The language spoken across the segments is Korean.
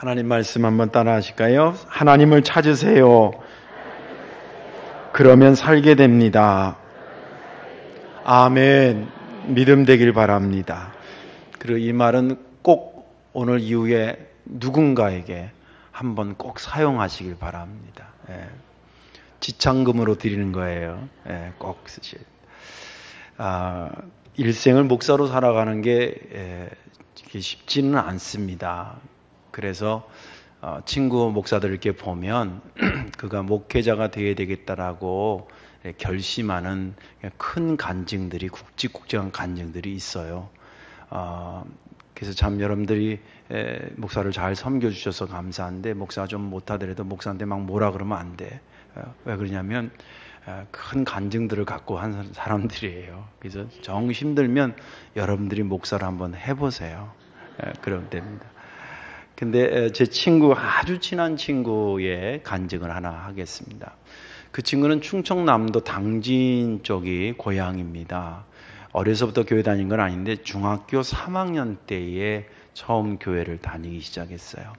하나님 말씀 한번 따라 하실까요? 하나님을 찾으세요. 그러면 살게 됩니다. 아멘. 믿음 되길 바랍니다. 그리고 이 말은 꼭 오늘 이후에 누군가에게 한번 꼭 사용하시길 바랍니다. 지창금으로 드리는 거예요. 꼭 쓰실. 일생을 목사로 살아가는 게 쉽지는 않습니다. 그래서 친구 목사들 이렇게 보면 그가 목회자가 되어야 되겠다라고 결심하는 큰 간증들이 굵직굵직한 간증들이 있어요. 그래서 참 여러분들이 목사를 잘 섬겨주셔서 감사한데 목사 좀 못하더라도 목사한테 막 뭐라 그러면 안 돼. 왜 그러냐면 큰 간증들을 갖고 한 사람들이에요. 그래서 정 힘들면 여러분들이 목사를 한번 해보세요. 그러면 됩니다. 근데 제 친구, 아주 친한 친구의 간증을 하나 하겠습니다. 그 친구는 충청남도 당진 쪽이 고향입니다. 어려서부터 교회 다닌 건 아닌데 중학교 3학년 때에 처음 교회를 다니기 시작했어요.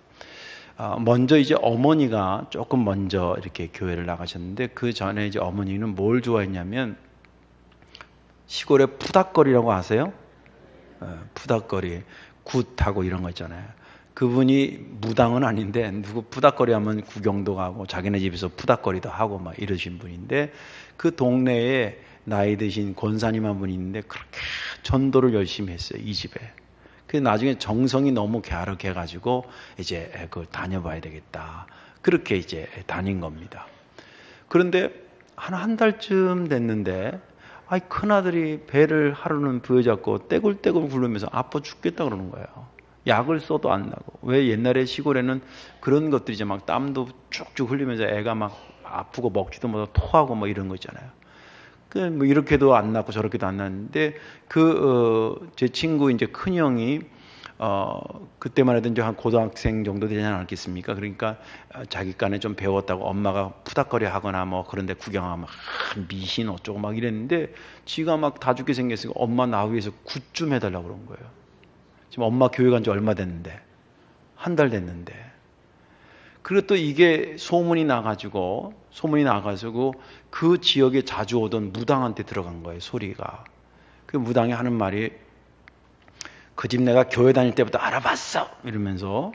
먼저 이제 어머니가 조금 먼저 이렇게 교회를 나가셨는데 그 전에 이제 어머니는 뭘 좋아했냐면 시골에 푸닥거리라고 아세요? 푸닥거리, 굿하고 이런 거 있잖아요. 그분이 무당은 아닌데 누구 푸닥거리 하면 구경도 가고 자기네 집에서 푸닥거리도 하고 막 이러신 분인데 그 동네에 나이 드신 권사님 한 분이 있는데 그렇게 전도를 열심히 했어요. 이 집에. 그래서 나중에 정성이 너무 갸륵해가지고 이제 그걸 다녀봐야 되겠다. 그렇게 이제 다닌 겁니다. 그런데 한 달쯤 됐는데 큰아들이 배를 하루는 부여잡고 떼굴떼굴 굴르면서 아파 죽겠다 그러는 거예요. 약을 써도 안 나고. 왜 옛날에 시골에는 그런 것들이 이제 막 땀도 쭉쭉 흘리면서 애가 막 아프고 먹지도 못하고 토하고 뭐 이런 거 있잖아요. 뭐 이렇게도 안 낫고 저렇게도 안 낫는데 제 친구 이제 큰 형이 그때만 해도 이제 한 고등학생 정도 되지 않았겠습니까? 그러니까 자기간에 좀 배웠다고 엄마가 푸닥거리 하거나 뭐 그런데 구경하면 미신 어쩌고 막 이랬는데 지가 막 다 죽게 생겼으니까 엄마 나 위해서 굿 좀 해달라고 그런 거예요. 지금 엄마 교회 간 지 얼마 됐는데 한 달 됐는데 그리고 또 이게 소문이 나가지고 그 지역에 자주 오던 무당한테 들어간 거예요. 소리가. 그 무당이 하는 말이 그 집 내가 교회 다닐 때부터 알아봤어 이러면서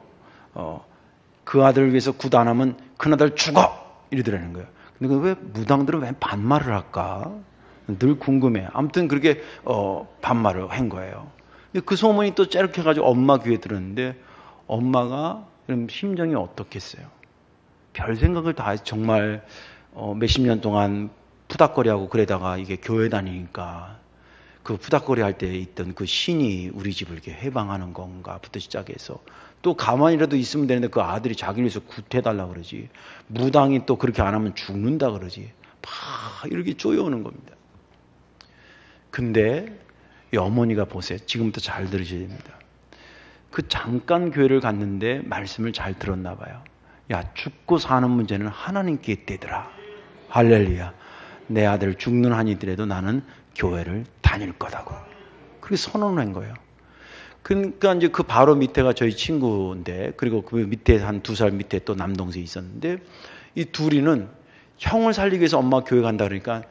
그 아들 위해서 굿 안 하면 그 아들 죽어 이러더라는 거예요. 근데 왜 무당들은 왜 반말을 할까? 늘 궁금해. 아무튼 그렇게 반말을 한 거예요. 그 소문이 또 째륵해가지고 엄마 귀에 들었는데 엄마가 그럼 심정이 어떻겠어요? 별 생각을 다 해서 정말 몇십 년 동안 푸닥거리하고 그러다가 이게 교회 다니니까 그 푸닥거리 할 때 있던 그 신이 우리 집을 이렇게 해방하는 건가부터 시작해서 또 가만히라도 있으면 되는데 그 아들이 자기를 위해서 굿해달라고 그러지. 무당이 또 그렇게 안 하면 죽는다 그러지. 막 이렇게 쪼여오는 겁니다. 근데 이 어머니가 보세요. 지금부터 잘 들으셔야 됩니다. 그 잠깐 교회를 갔는데 말씀을 잘 들었나 봐요. 야, 죽고 사는 문제는 하나님께 있대더라. 할렐루야. 내 아들 죽는 한이더라도 나는 교회를 다닐 거다고. 그렇게 선언을 한 거예요. 그러니까 이제 그 바로 밑에가 저희 친구인데, 그리고 그 밑에 한 2살 밑에 또 남동생이 있었는데, 이 둘이는 형을 살리기 위해서 엄마가 교회 간다 그러니까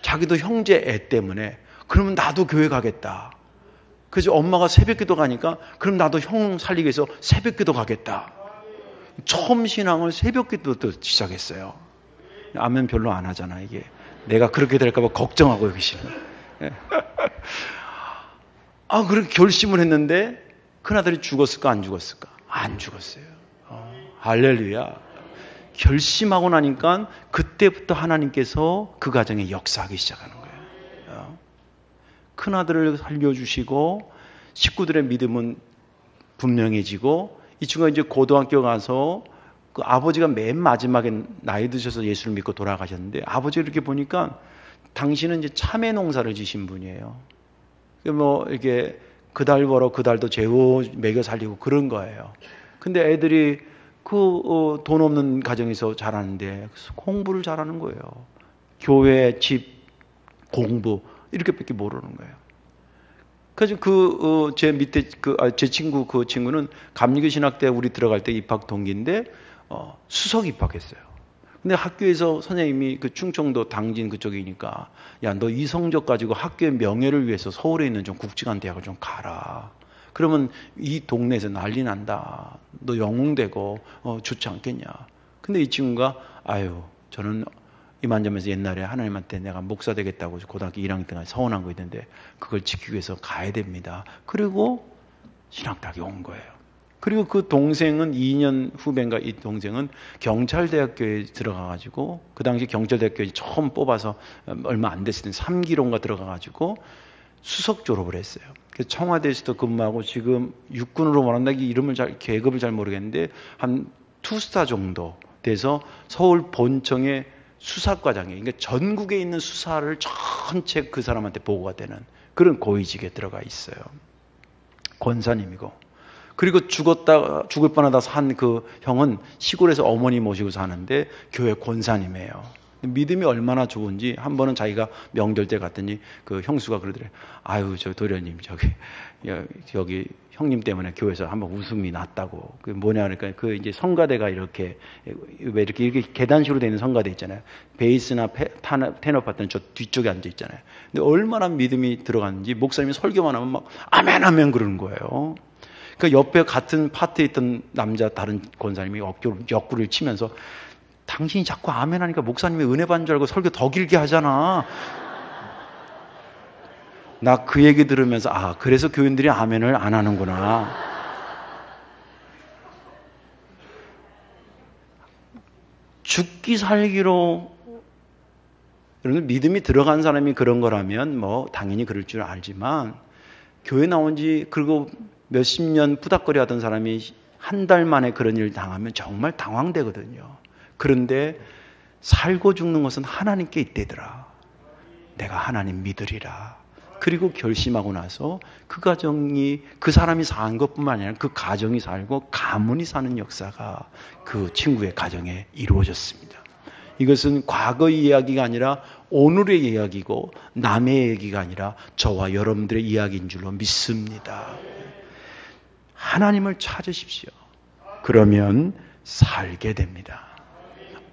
자기도 형제 애 때문에 그러면 나도 교회 가겠다. 그래서 엄마가 새벽기도 가니까 그럼 나도 형 살리기 위해서 새벽기도 가겠다. 처음 신앙을 새벽기도부터 시작했어요. 아멘 별로 안 하잖아 이게. 내가 그렇게 될까 봐 걱정하고 계시는. 그렇게 결심을 했는데 큰아들이 죽었을까 안 죽었을까? 안 죽었어요. 할렐루야. 결심하고 나니까 그때부터 하나님께서 그 가정에 역사하기 시작하는 거예요. 큰아들을 살려주시고 식구들의 믿음은 분명해지고 이 친구가 이제 고등학교 가서 그 아버지가 맨 마지막에 나이 드셔서 예수를 믿고 돌아가셨는데 아버지를 이렇게 보니까 당신은 이제 참외 농사를 지신 분이에요. 뭐 이렇게 그 달 벌어 그 달도 재워 먹여 살리고 그런 거예요. 근데 애들이 그 돈 없는 가정에서 자라는데 공부를 잘하는 거예요. 교회, 집, 공부 이렇게밖에 모르는 거예요. 그래서 제 밑에 제 친구, 그 친구는 감리교 신학대 우리 들어갈 때 입학 동기인데, 수석 입학했어요. 근데 학교에서 선생님이 그 충청도 당진 그쪽이니까, 야, 너 이 성적 가지고 학교의 명예를 위해서 서울에 있는 좀 굵직한 대학을 좀 가라. 그러면 이 동네에서 난리 난다. 너 영웅되고, 좋지 않겠냐. 근데 이 친구가, 아유, 저는 이만저만해서 옛날에 하나님한테 내가 목사 되겠다고 고등학교 1학년 때까지 서원한 거 있는데 그걸 지키기 위해서 가야 됩니다. 그리고 신학대학에 온 거예요. 그리고 그 동생은 2년 후배인가 이 동생은 경찰대학교에 들어가가지고 그 당시 경찰대학교에 처음 뽑아서 얼마 안 됐을 때 3기론가 들어가가지고 수석 졸업을 했어요. 그래서 청와대에서도 근무하고 지금 육군으로 말한다 계급을 잘 모르겠는데 한 2스타 정도 돼서 서울 본청에 수사과장이에요. 그러니까 전국에 있는 수사를 전체 그 사람한테 보고가 되는 그런 고위직에 들어가 있어요. 권사님이고. 그리고 죽을 뻔하다 산 그 형은 시골에서 어머니 모시고 사는데 교회 권사님이에요. 믿음이 얼마나 좋은지 한 번은 자기가 명절 때 갔더니 그 형수가 그러더래요. 아유, 저 도련님, 여기 형님 때문에 교회에서 한번 웃음이 났다고. 그 뭐냐 그러니까 그 이제 성가대가 이렇게 왜 이렇게 계단식으로 되어 있는 성가대 있잖아요. 베이스나 테너 파트는 저 뒤쪽에 앉아 있잖아요. 근데 얼마나 믿음이 들어갔는지 목사님이 설교만 하면 막 아멘 아멘 그러는 거예요. 그 옆에 같은 파트에 있던 남자 다른 권사님이 옆구리를 치면서 당신이 자꾸 아멘 하니까 목사님이 은혜 받는 줄 알고 설교 더 길게 하잖아. 나 그 얘기 들으면서 그래서 교인들이 아멘을 안 하는구나. 죽기 살기로 여러분 믿음이 들어간 사람이 그런 거라면 뭐 당연히 그럴 줄 알지만 교회 나온 지 그리고 몇십 년 부닥거리 하던 사람이 한 달 만에 그런 일을 당하면 정말 당황되거든요. 그런데 살고 죽는 것은 하나님께 있대더라. 내가 하나님 믿으리라. 그리고 결심하고 나서 그 가정이 그 사람이 산 것뿐만 아니라 그 가정이 살고 가문이 사는 역사가 그 친구의 가정에 이루어졌습니다. 이것은 과거의 이야기가 아니라 오늘의 이야기고 남의 얘기가 아니라 저와 여러분들의 이야기인 줄로 믿습니다. 하나님을 찾으십시오. 그러면 살게 됩니다.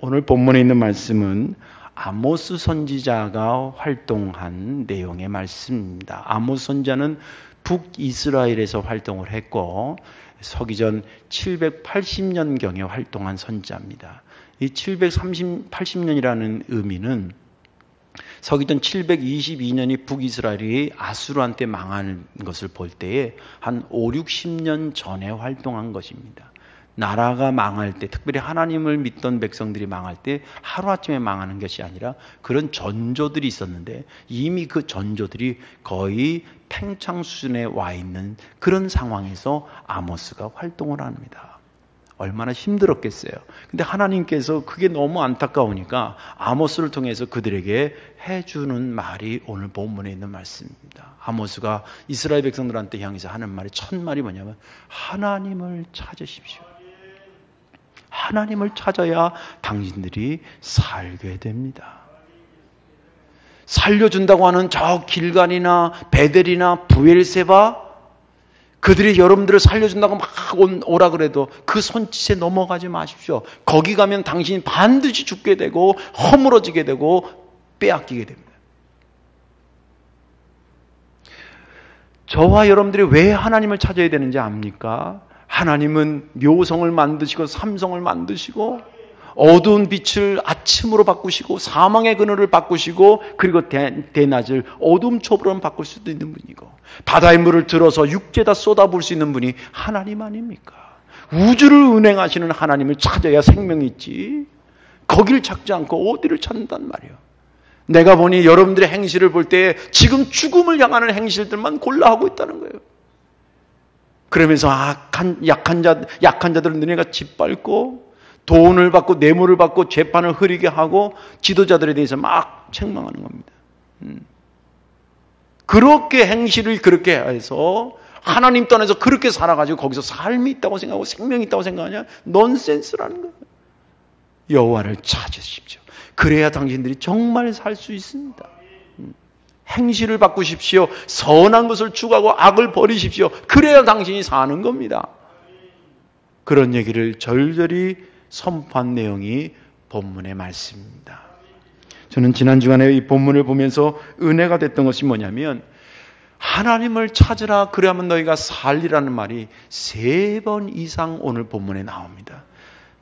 오늘 본문에 있는 말씀은 아모스 선지자가 활동한 내용의 말씀입니다. 아모스 선지자는 북이스라엘에서 활동을 했고 서기전 780년경에 활동한 선지자입니다. 이 780년이라는 의미는 서기전 722년이 북이스라엘이 아수르한테 망하는 것을 볼 때에 한 5, 60년 전에 활동한 것입니다. 나라가 망할 때, 특별히 하나님을 믿던 백성들이 망할 때 하루아침에 망하는 것이 아니라 그런 전조들이 있었는데 이미 그 전조들이 거의 팽창 수준에 와 있는 그런 상황에서 아모스가 활동을 합니다. 얼마나 힘들었겠어요. 근데 하나님께서 그게 너무 안타까우니까 아모스를 통해서 그들에게 해주는 말이 오늘 본문에 있는 말씀입니다. 아모스가 이스라엘 백성들한테 향해서 하는 말이 첫 말이 뭐냐면 하나님을 찾으십시오. 하나님을 찾아야 당신들이 살게 됩니다. 살려준다고 하는 저 길갈이나 베델이나 부엘세바 그들이 여러분들을 살려준다고 막 오라 그래도 그 손짓에 넘어가지 마십시오. 거기 가면 당신이 반드시 죽게 되고 허물어지게 되고 빼앗기게 됩니다. 저와 여러분들이 왜 하나님을 찾아야 되는지 압니까? 하나님은 묘성을 만드시고 삼성을 만드시고 어두운 빛을 아침으로 바꾸시고 사망의 그늘을 바꾸시고 그리고 대낮을 어둠초보로 바꿀 수도 있는 분이고 바다의 물을 들어서 육지에다 쏟아부을 수 있는 분이 하나님 아닙니까? 우주를 운행하시는 하나님을 찾아야 생명이 있지 거기를 찾지 않고 어디를 찾는단 말이에요. 내가 보니 여러분들의 행실을 볼 때 지금 죽음을 향하는 행실들만 골라 하고 있다는 거예요. 그러면서 약한 자들은 너네가 짓밟고 돈을 받고 뇌물을 받고 재판을 흐리게 하고 지도자들에 대해서 막 책망하는 겁니다. 그렇게 행실을 그렇게 해서 하나님 떠나서 그렇게 살아가지고 거기서 삶이 있다고 생각하고 생명이 있다고 생각하냐? 넌센스라는 거예요. 여호와를 찾으십시오. 그래야 당신들이 정말 살 수 있습니다. 행실을 바꾸십시오. 선한 것을 추구하고 악을 버리십시오. 그래야 당신이 사는 겁니다. 그런 얘기를 절절히 선포한 내용이 본문의 말씀입니다. 저는 지난 주간에 이 본문을 보면서 은혜가 됐던 것이 뭐냐면 하나님을 찾으라 그래야만 너희가 살리라는 말이 3번 이상 오늘 본문에 나옵니다.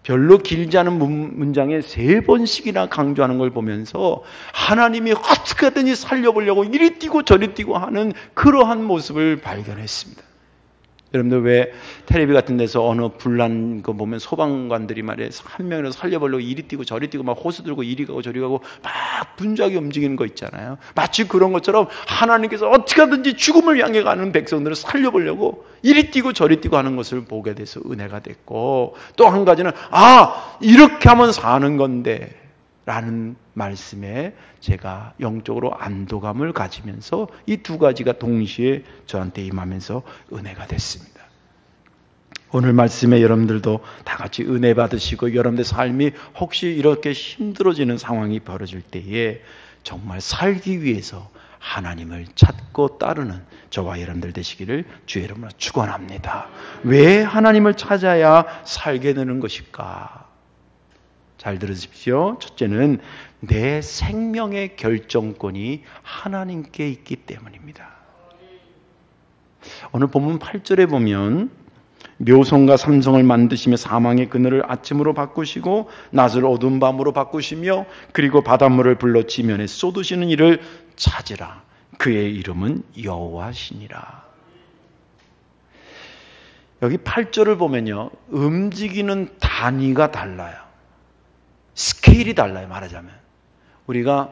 별로 길지 않은 문장에 3번씩이나 강조하는 걸 보면서 하나님이 어떻게든지 살려보려고 이리 뛰고 저리 뛰고 하는 그러한 모습을 발견했습니다. 여러분들 왜 텔레비 같은 데서 어느 불난 거 보면 소방관들이 말이에요. 한 명이라도 살려보려고 이리 뛰고 저리 뛰고 막 호수 들고 이리 가고 저리 가고 막 분주하게 움직이는 거 있잖아요. 마치 그런 것처럼 하나님께서 어떻게든지 죽음을 향해 가는 백성들을 살려보려고 이리 뛰고 저리 뛰고 하는 것을 보게 돼서 은혜가 됐고, 또 한 가지는 이렇게 하면 사는 건데 라는 말씀에 제가 영적으로 안도감을 가지면서 이 2가지가 동시에 저한테 임하면서 은혜가 됐습니다. 오늘 말씀에 여러분들도 다 같이 은혜 받으시고 여러분들 삶이 혹시 이렇게 힘들어지는 상황이 벌어질 때에 정말 살기 위해서 하나님을 찾고 따르는 저와 여러분들 되시기를 주의 이름으로 축원합니다. 왜 하나님을 찾아야 살게 되는 것일까? 잘 들으십시오. 첫째는 내 생명의 결정권이 하나님께 있기 때문입니다. 오늘 본문 8절에 보면 묘성과 삼성을 만드시며 사망의 그늘을 아침으로 바꾸시고 낮을 어두운 밤으로 바꾸시며 그리고 바닷물을 불러 지면에 쏟으시는 이를 찾으라. 그의 이름은 여호와시니라. 여기 8절을 보면요, 움직이는 단위가 달라요. 스케일이 달라요. 말하자면 우리가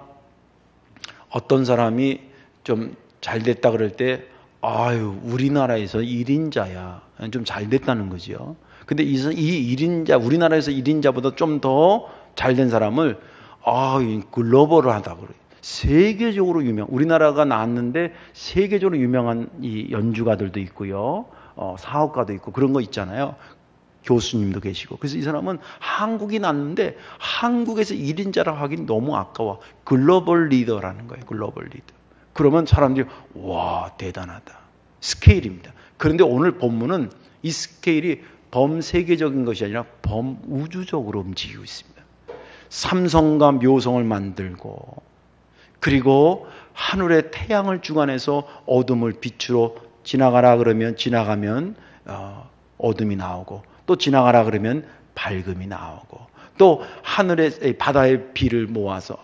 어떤 사람이 좀 잘됐다 그럴 때 우리나라에서 1인자야 좀 잘됐다는 거죠. 근데 이 1인자, 우리나라에서 1인자보다 좀 더 잘된 사람을 글로벌하다 그래요. 세계적으로 우리나라가 나왔는데 세계적으로 유명한 이 연주가들도 있고요, 사업가도 있고 그런 거 있잖아요. 교수님도 계시고. 그래서 이 사람은 한국이 났는데 한국에서 1인자라고 하긴 너무 아까워. 글로벌 리더라는 거예요. 글로벌 리더. 그러면 사람들이 와, 대단하다. 스케일입니다. 그런데 오늘 본문은 이 스케일이 범세계적인 것이 아니라 범우주적으로 움직이고 있습니다. 삼성과 묘성을 만들고, 그리고 하늘의 태양을 주관해서 어둠을 빛으로 지나가라 그러면 지나가면 어둠이 나오고, 또 지나가라 그러면 밝음이 나오고, 또 하늘의 바다의 비를 모아서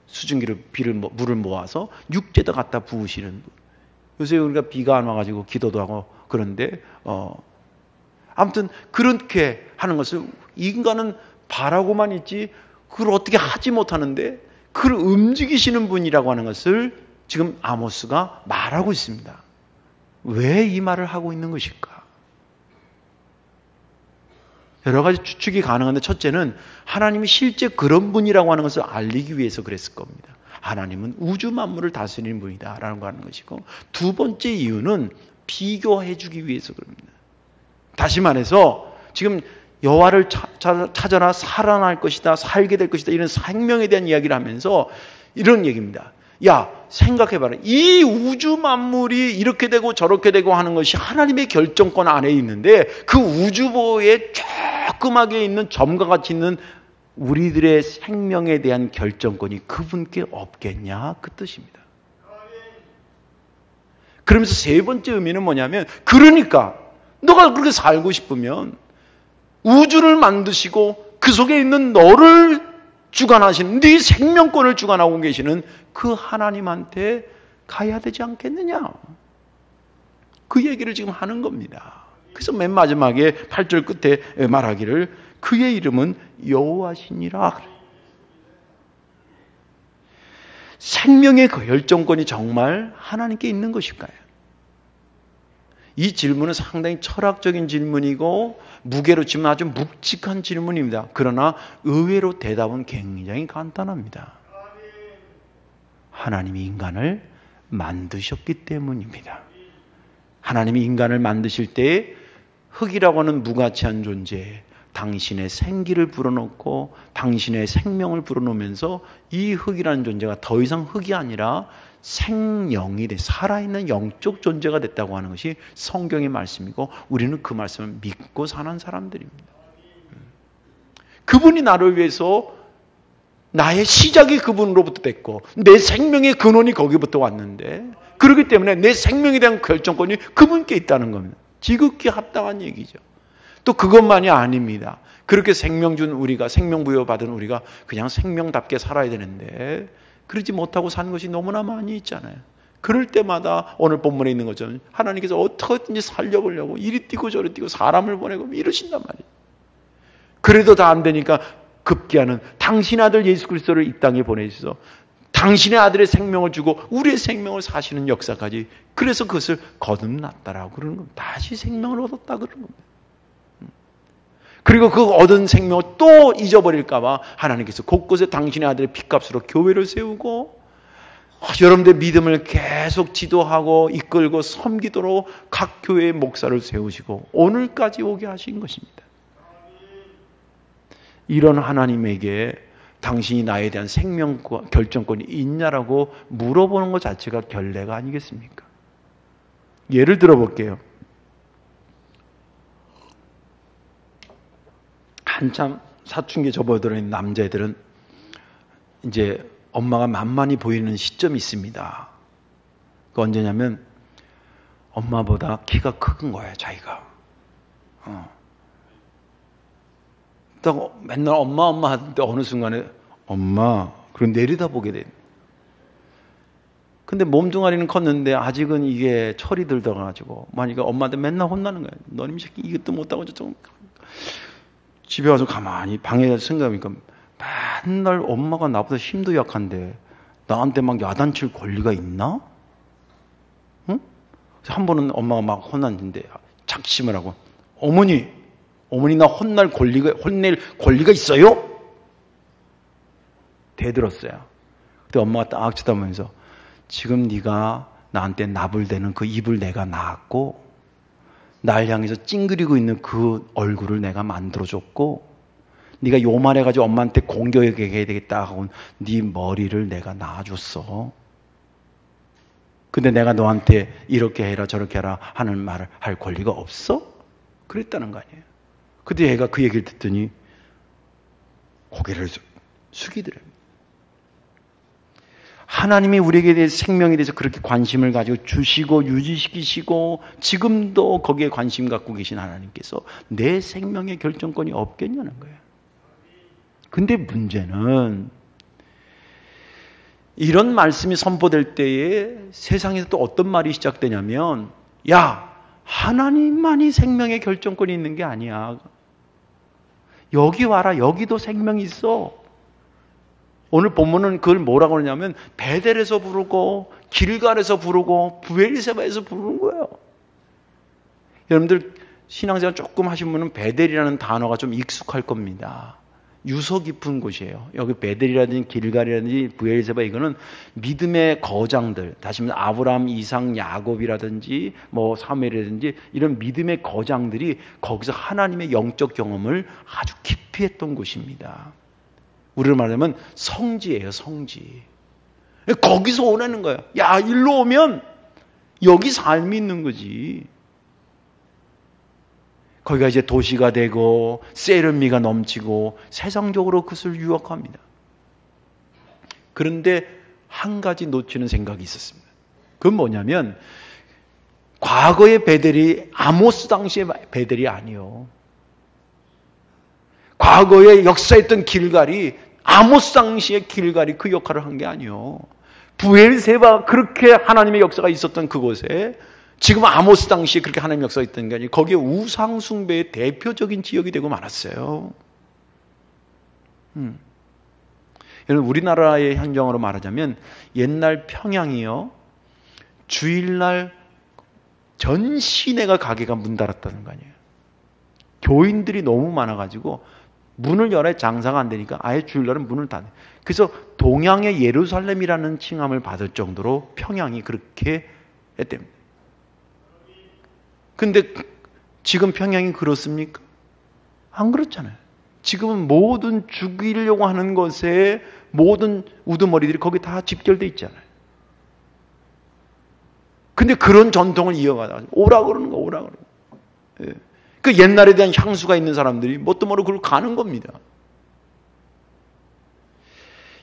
수증기를 물을 모아서 육지에다 갖다 부으시는 분. 요새 우리가 비가 안 와가지고 기도도 하고 그런데 아무튼 그렇게 하는 것을 인간은 바라고만 있지 그걸 어떻게 하지 못하는데 그걸 움직이시는 분이라고 하는 것을 지금 아모스가 말하고 있습니다. 왜 이 말을 하고 있는 것일까? 여러 가지 추측이 가능한데, 첫째는 하나님이 실제 그런 분이라고 하는 것을 알리기 위해서 그랬을 겁니다. 하나님은 우주 만물을 다스리는 분이다라는 거 하는 것이고, 2번째 이유는 비교해 주기 위해서 그럽니다. 다시 말해서 지금 여호와를 찾아라 살아날 것이다, 살게 될 것이다, 이런 생명에 대한 이야기를 하면서 이런 얘기입니다. 야, 생각해봐라. 이 우주 만물이 이렇게 되고 저렇게 되고 하는 것이 하나님의 결정권 안에 있는데 그 우주보에 조그맣게 있는 점과 같이 있는 우리들의 생명에 대한 결정권이 그분께 없겠냐, 그 뜻입니다. 그러면서 3번째 의미는 뭐냐면, 그러니까 너가 그렇게 살고 싶으면 우주를 만드시고 그 속에 있는 너를 주관하시는, 네 생명권을 주관하고 계시는 그 하나님한테 가야 되지 않겠느냐, 그 얘기를 지금 하는 겁니다. 그래서 맨 마지막에 8절 끝에 말하기를 그의 이름은 여호와시니라. 생명의 결정권이 정말 하나님께 있는 것일까요? 이 질문은 상당히 철학적인 질문이고 무게로 치면 아주 묵직한 질문입니다. 그러나 의외로 대답은 굉장히 간단합니다. 하나님이 인간을 만드셨기 때문입니다. 하나님이 인간을 만드실 때 흙이라고 하는 무가치한 존재, 당신의 생기를 불어넣고 당신의 생명을 불어넣으면서 이 흙이라는 존재가 더 이상 흙이 아니라 생명이 돼 살아있는 영적 존재가 됐다고 하는 것이 성경의 말씀이고 우리는 그 말씀을 믿고 사는 사람들입니다. 그분이 나를 위해서 나의 시작이 그분으로부터 됐고 내 생명의 근원이 거기부터 왔는데 그렇기 때문에 내 생명에 대한 결정권이 그분께 있다는 겁니다. 지극히 합당한 얘기죠. 또 그것만이 아닙니다. 그렇게 생명 준 우리가 생명 부여받은 우리가 그냥 생명답게 살아야 되는데 그러지 못하고 사는 것이 너무나 많이 있잖아요. 그럴 때마다 오늘 본문에 있는 것처럼 하나님께서 어떻게든지 살려보려고 이리 뛰고 저리 뛰고 사람을 보내고 이러신단 말이에요. 그래도 다 안 되니까 급기야는 당신의 아들 예수 그리스도를 이 땅에 보내주셔서 당신의 아들의 생명을 주고 우리의 생명을 사시는 역사까지 그래서 그것을 거듭났다라고 그러는 겁니다. 다시 생명을 얻었다 그러는 겁니다. 그리고 그 얻은 생명을 또 잊어버릴까 봐 하나님께서 곳곳에 당신의 아들의 피값으로 교회를 세우고 여러분들의 믿음을 계속 지도하고 이끌고 섬기도록 각 교회의 목사를 세우시고 오늘까지 오게 하신 것입니다. 이런 하나님에게 당신이 나에 대한 생명 결정권이 있냐라고 물어보는 것 자체가 결례가 아니겠습니까? 예를 들어 볼게요. 한참 사춘기 접어들은 남자애들은 이제 엄마가 만만히 보이는 시점이 있습니다. 그 언제냐면 엄마보다 키가 큰 거예요, 자기가. 딱 맨날 엄마 하는데 어느 순간에 엄마 그리고 내려다보게 돼. 근데 몸뚱아리는 컸는데 아직은 이게 철이 들어가지고 만약에 엄마한테 맨날 혼나는 거예요. 너님 새끼 이것도 못하고 저쪽. 집에 와서 가만히 방에 생각하니까 맨날 엄마가 나보다 힘도 약한데 나한테 막 야단칠 권리가 있나? 응? 한 번은 엄마가 막 혼났는데 작심을 하고 어머니 나 혼낼 권리가 있어요? 대들었어요. 그때 엄마가 딱 쳐다보면서 지금 네가 나한테 나불대는 그 입을 내가 낳았고 날 향해서 찡그리고 있는 그 얼굴을 내가 만들어줬고 네가 요 말해가지고 엄마한테 공격해야 되겠다 하고 네 머리를 내가 낳아줬어. 근데 내가 너한테 이렇게 해라 저렇게 해라 하는 말을 할 권리가 없어? 그랬다는 거 아니에요. 근데 얘가 그 얘기를 듣더니 고개를 숙이더래요. 하나님이 우리에게 대해 생명에 대해서 그렇게 관심을 가지고 주시고 유지시키시고 지금도 거기에 관심 갖고 계신 하나님께서 내 생명의 결정권이 없겠냐는 거예요. 근데 문제는 이런 말씀이 선포될 때에 세상에서 또 어떤 말이 시작되냐면 야 하나님만이 생명의 결정권이 있는 게 아니야. 여기 와라. 여기도 생명이 있어. 오늘 본문은 그걸 뭐라고 하냐면 베델에서 부르고 길갈에서 부르고 브엘세바에서 부르는 거예요. 여러분들 신앙생활 조금 하신 분은 베델이라는 단어가 좀 익숙할 겁니다. 유서 깊은 곳이에요. 여기 베델이라든지 길갈이라든지 브엘세바 이거는 믿음의 거장들, 다시 말해서 아브라함, 이삭, 야곱이라든지 뭐 사무엘이라든지 이런 믿음의 거장들이 거기서 하나님의 영적 경험을 아주 깊이 했던 곳입니다. 우리로 말하면 성지예요, 성지. 거기서 오라는 거예요. 야, 일로 오면 여기 삶이 있는 거지. 거기가 이제 도시가 되고 세련미가 넘치고 세상적으로 그것을 유혹합니다. 그런데 한 가지 놓치는 생각이 있었습니다. 그건 뭐냐면 과거의 베델이 아모스 당시의 베델이 아니요. 과거에 역사했던 길갈이 아모스 당시의 길갈이 그 역할을 한 게 아니요. 브엘세바 그렇게 하나님의 역사가 있었던 그곳에 지금 아모스 당시에 그렇게 하나님의 역사가 있던 게 아니고 거기에 우상 숭배의 대표적인 지역이 되고 말았어요. 여러분 우리나라의 현정으로 말하자면 옛날 평양이요. 주일날 전 시내가 가게가 문 닫았다는 거 아니에요. 교인들이 너무 많아가지고 문을 열어야 장사가 안 되니까 아예 주일날은 문을 닫아요. 그래서 동양의 예루살렘이라는 칭함을 받을 정도로 평양이 그렇게 했답니다. 근데 지금 평양이 그렇습니까? 안 그렇잖아요. 지금은 모든 죽이려고 하는 것에 모든 우두머리들이 거기 다 집결돼 있잖아요. 근데 그런 전통을 이어가다가 오라 그러는 거, 오라 그러는 거. 예. 그 옛날에 대한 향수가 있는 사람들이 뭣도 모르고 그걸 가는 겁니다.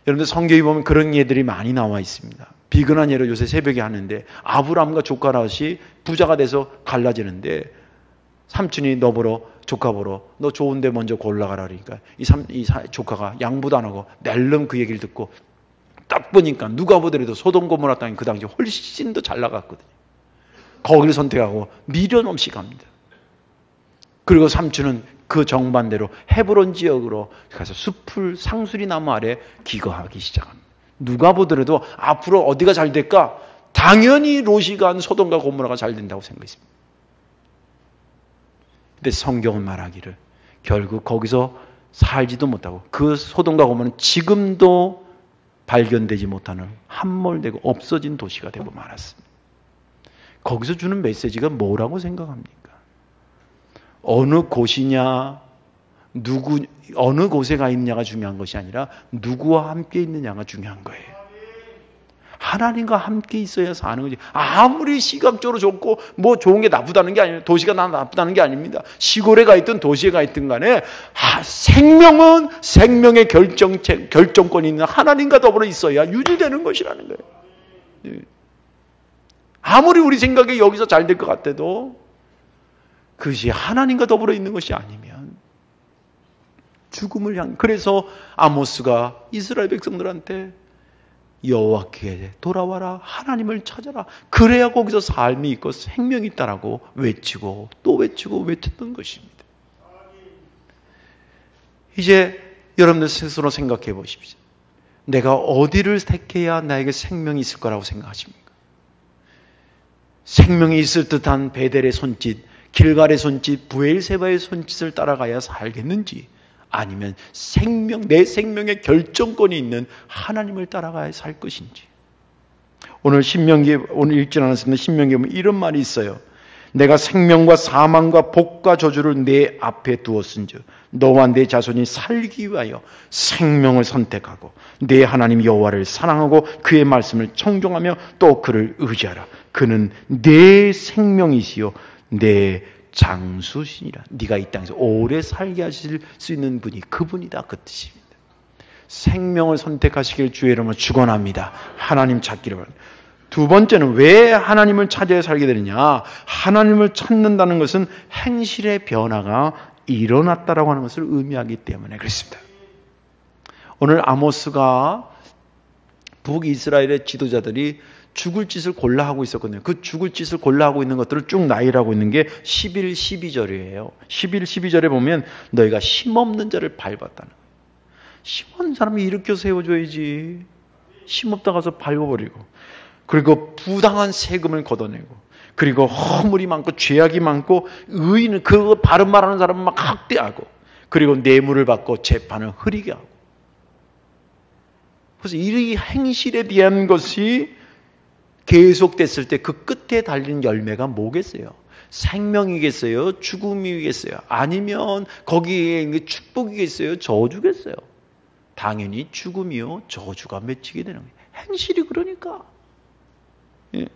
여러분들 성경에 보면 그런 예들이 많이 나와 있습니다. 비근한 예로 요새 새벽에 하는데 아브라함과 조카라시 부자가 돼서 갈라지는데 삼촌이 너 보러 조카 보러 너 좋은 데 먼저 골라가라 그러니까 이 조카가 양보도 안 하고 낼름 그 얘기를 듣고 딱 보니까 누가 보더라도 소돔 고모라 땅이 그 당시 훨씬 더 잘 나갔거든요. 거기를 선택하고 미련 없이 갑니다. 그리고 삼촌은 그 정반대로 헤브론 지역으로 가서 숲을 상수리 나무 아래 기거하기 시작합니다. 누가 보더라도 앞으로 어디가 잘 될까? 당연히 롯이 간 소돔과 고모라가 잘 된다고 생각했습니다. 근데 성경은 말하기를 결국 거기서 살지도 못하고 그 소돔과 고모라는 지금도 발견되지 못하는 함몰되고 없어진 도시가 되고 말았습니다. 거기서 주는 메시지가 뭐라고 생각합니까? 어느 곳이냐, 어느 곳에 가 있느냐가 중요한 것이 아니라 누구와 함께 있느냐가 중요한 거예요. 하나님과 함께 있어야 사는 거지. 아무리 시각적으로 좋고 뭐 좋은 게 나쁘다는 게 아니에요. 도시가 나쁘다는 게 아닙니다. 시골에 가 있든 도시에 가 있든 간에 생명은 생명의 결정권이 있는 하나님과 더불어 있어야 유지되는 것이라는 거예요. 아무리 우리 생각에 여기서 잘 될 것 같아도 그것이 하나님과 더불어 있는 것이 아니면 죽음을 향해. 그래서 아모스가 이스라엘 백성들한테 여호와께 돌아와라, 하나님을 찾아라. 그래야 거기서 삶이 있고 생명이 있다라고 외치고 또 외치고 외쳤던 것입니다. 이제 여러분들 스스로 생각해 보십시오. 내가 어디를 택해야 나에게 생명이 있을 거라고 생각하십니까? 생명이 있을 듯한 베델의 손짓, 길갈의 손짓, 부엘세바의 손짓을 따라가야 살겠는지, 아니면 내 생명의 결정권이 있는 하나님을 따라가야 살 것인지. 오늘 읽지 않았습니다. 신명기에 보면 이런 말이 있어요. 내가 생명과 사망과 복과 저주를 내 앞에 두었은즉 너와 내 자손이 살기 위하여 생명을 선택하고 내 하나님 여호와를 사랑하고 그의 말씀을 청종하며 또 그를 의지하라. 그는 내 생명이시요 내 장수시니라. 네가 이 땅에서 오래 살게 하실 수 있는 분이 그분이다, 그 뜻입니다. 생명을 선택하시길 주의 이름으로 축원합니다. 하나님 찾기를 바랍니다. 두 번째는 왜 하나님을 찾아야 살게 되느냐? 하나님을 찾는다는 것은 행실의 변화가 일어났다라고 하는 것을 의미하기 때문에 그렇습니다. 오늘 아모스가 북이스라엘의 지도자들이 죽을 짓을 골라 하고 있었거든요. 그 죽을 짓을 골라 하고 있는 것들을 쭉 나열하고 있는 게 11, 12절이에요. 11, 12절에 보면 너희가 힘없는 자를 밟았다는 거예요. 힘없는 사람이 일으켜 세워줘야지. 힘없다 가서 밟아버리고, 그리고 부당한 세금을 걷어내고, 그리고 허물이 많고 죄악이 많고 의인은 그 바른 말하는 사람은 막 학대하고, 그리고 뇌물을 받고 재판을 흐리게 하고. 그래서 이 행실에 대한 것이 계속됐을 때 그 끝에 달린 열매가 뭐겠어요? 생명이겠어요? 죽음이겠어요? 아니면 거기에 있는 축복이겠어요? 저주겠어요? 당연히 죽음이요, 저주가 맺히게 되는 거예요. 행실이 그러니까. 예.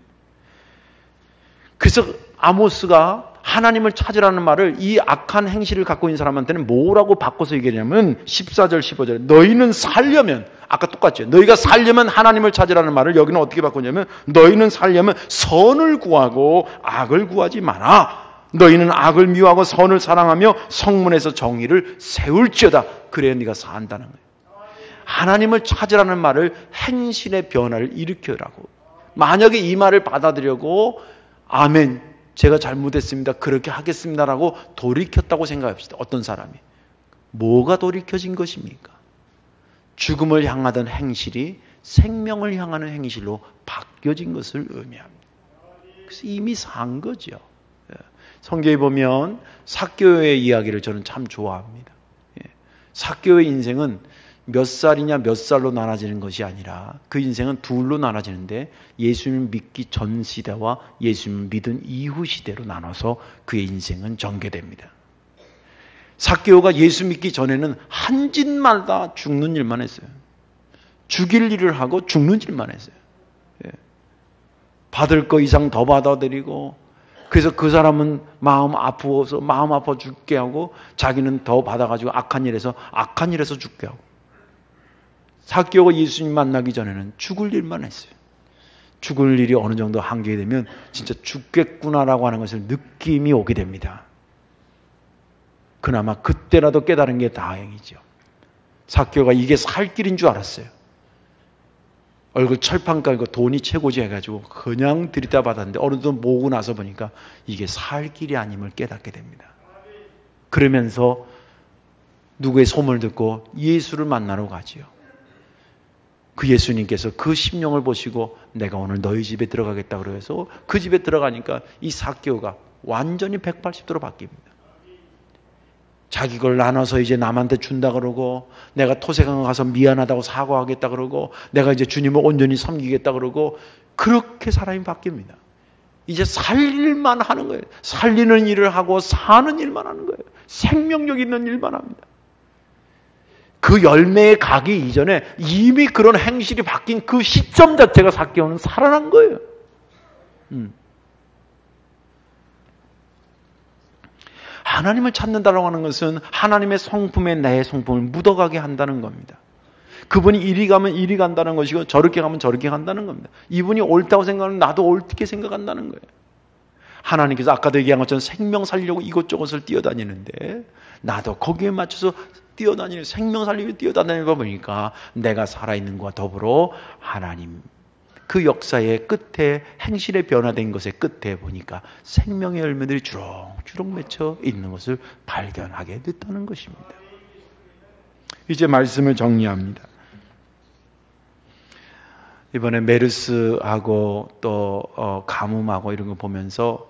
그래서 아모스가 하나님을 찾으라는 말을 이 악한 행실을 갖고 있는 사람한테는 뭐라고 바꿔서 얘기하냐면 14절 15절 너희는 살려면, 아까 똑같죠. 너희가 살려면 하나님을 찾으라는 말을 여기는 어떻게 바꾸냐면 너희는 살려면 선을 구하고 악을 구하지 마라. 너희는 악을 미워하고 선을 사랑하며 성문에서 정의를 세울지어다. 그래야 네가 산다는 거예요. 하나님을 찾으라는 말을 행실의 변화를 일으켜라고. 만약에 이 말을 받아들이고 아멘, 제가 잘못했습니다, 그렇게 하겠습니다라고 돌이켰다고 생각합시다. 어떤 사람이. 뭐가 돌이켜진 것입니까? 죽음을 향하던 행실이 생명을 향하는 행실로 바뀌어진 것을 의미합니다. 그래서 이미 산 거죠. 성경에 보면 삭개오의 이야기를 저는 참 좋아합니다. 삭개오의 인생은 몇 살이냐 몇 살로 나눠지는 것이 아니라 그 인생은 둘로 나눠지는데 예수님을 믿기 전 시대와 예수님을 믿은 이후 시대로 나눠서 그의 인생은 전개됩니다. 삭개오가 예수 믿기 전에는 한 짓마다 죽는 일만 했어요. 죽일 일을 하고 죽는 일만 했어요. 받을 거 이상 더 받아들이고, 그래서 그 사람은 마음 아파 죽게 하고, 자기는 더 받아가지고 악한 일에서 죽게 하고. 삭개오가 예수님 만나기 전에는 죽을 일만 했어요. 죽을 일이 어느 정도 한계가 되면 진짜 죽겠구나라고 하는 것을 느낌이 오게 됩니다. 그나마 그때라도 깨달은 게 다행이죠. 삭개오가 이게 살 길인 줄 알았어요. 얼굴 철판 깔고 돈이 최고지 해가지고 그냥 들이다 받았는데 어느덧 모으고 나서 보니까 이게 살 길이 아님을 깨닫게 됩니다. 그러면서 누구의 소문을 듣고 예수를 만나러 가지요. 그 예수님께서 그 심령을 보시고 내가 오늘 너희 집에 들어가겠다 그래서 그 집에 들어가니까 이 삭개오가 완전히 180도로 바뀝니다. 자기 걸 나눠서 이제 남한테 준다 그러고, 내가 토색강 가서 미안하다고 사과하겠다 그러고, 내가 이제 주님을 온전히 섬기겠다 그러고, 그렇게 사람이 바뀝니다. 이제 살릴만 하는 거예요. 살리는 일을 하고 사는 일만 하는 거예요. 생명력 있는 일만 합니다. 그 열매에 가기 이전에 이미 그런 행실이 바뀐 그 시점 자체가 삭개오는 살아난 거예요. 하나님을 찾는다고 하는 것은 하나님의 성품에 내 성품을 묻어가게 한다는 겁니다. 그분이 이리 가면 이리 간다는 것이고 저렇게 가면 저렇게 간다는 겁니다. 이분이 옳다고 생각하면 나도 옳게 생각한다는 거예요. 하나님께서 아까도 얘기한 것처럼 생명 살리려고 이곳저곳을 뛰어다니는데 나도 거기에 맞춰서 뛰어다니는, 생명 살리려고 뛰어다니다 보니까 내가 살아있는 것과 더불어 하나님 그 역사의 끝에 행실의 변화된 것의 끝에 보니까 생명의 열매들이 주렁주렁 맺혀 있는 것을 발견하게 됐다는 것입니다. 이제 말씀을 정리합니다. 이번에 메르스하고 또 가뭄하고 이런 거 보면서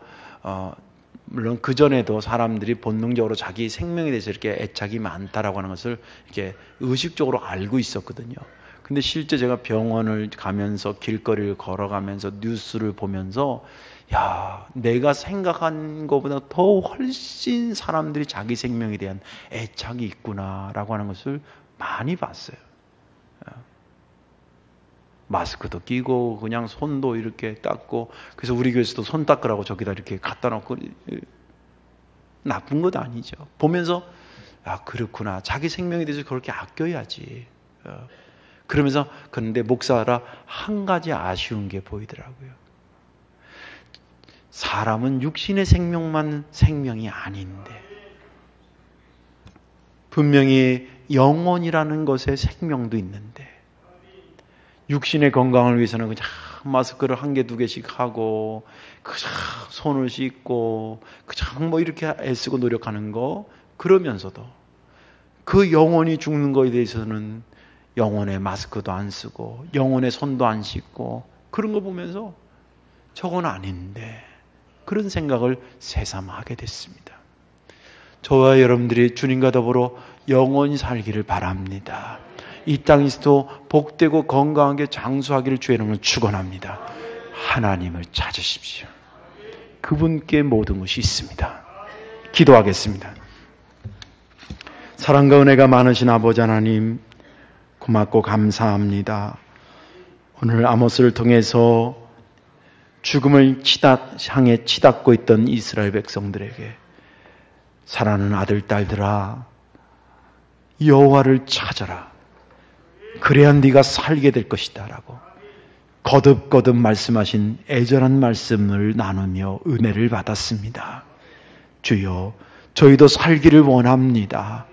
물론 그 전에도 사람들이 본능적으로 자기 생명에 대해서 이렇게 애착이 많다라고 하는 것을 이렇게 의식적으로 알고 있었거든요. 근데 실제 제가 병원을 가면서 길거리를 걸어가면서 뉴스를 보면서 야, 내가 생각한 것보다 더 훨씬 사람들이 자기 생명에 대한 애착이 있구나라고 하는 것을 많이 봤어요. 마스크도 끼고 그냥 손도 이렇게 닦고, 그래서 우리 교회에서도 손 닦으라고 저기다 이렇게 갖다 놓고, 나쁜 것 아니죠. 보면서 아, 그렇구나. 자기 생명에 대해서 그렇게 아껴야지. 그러면서 그런데 목사라 한 가지 아쉬운 게 보이더라고요. 사람은 육신의 생명만 생명이 아닌데 분명히 영혼이라는 것에 생명도 있는데, 육신의 건강을 위해서는 그냥 마스크를 한 개, 두 개씩 하고, 그냥 손을 씻고, 그냥 뭐 이렇게 애쓰고 노력하는 거, 그러면서도 그 영혼이 죽는 거에 대해서는 영혼의 마스크도 안 쓰고, 영혼의 손도 안 씻고, 그런 거 보면서 저건 아닌데, 그런 생각을 새삼 하게 됐습니다. 저와 여러분들이 주님과 더불어 영원히 살기를 바랍니다. 이 땅에서도 복되고 건강하게 장수하기를 주의 이름으로 축원합니다. 하나님을 찾으십시오. 그분께 모든 것이 있습니다. 기도하겠습니다. 사랑과 은혜가 많으신 아버지 하나님, 고맙고 감사합니다. 오늘 아모스를 통해서 죽음을 향해 치닫고 있던 이스라엘 백성들에게 사랑하는 아들, 딸들아, 여호와를 찾아라. 그래야 네가 살게 될 것이다 라고 거듭거듭 말씀하신 애절한 말씀을 나누며 은혜를 받았습니다. 주여, 저희도 살기를 원합니다.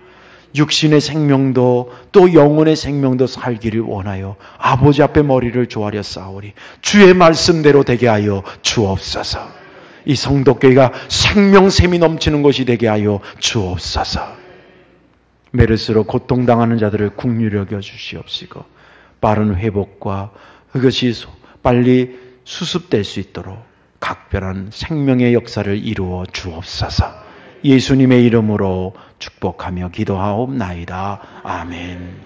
육신의 생명도 또 영혼의 생명도 살기를 원하여 아버지 앞에 머리를 조아려 싸우리. 주의 말씀대로 되게 하여 주옵소서. 이 성도교회가 생명샘이 넘치는 곳이 되게 하여 주옵소서. 메르스로 고통당하는 자들을 긍휼히 여겨 주시옵시고 빠른 회복과 그것이 빨리 수습될 수 있도록 각별한 생명의 역사를 이루어 주옵소서. 예수님의 이름으로 축복하며 기도하옵나이다. 아멘.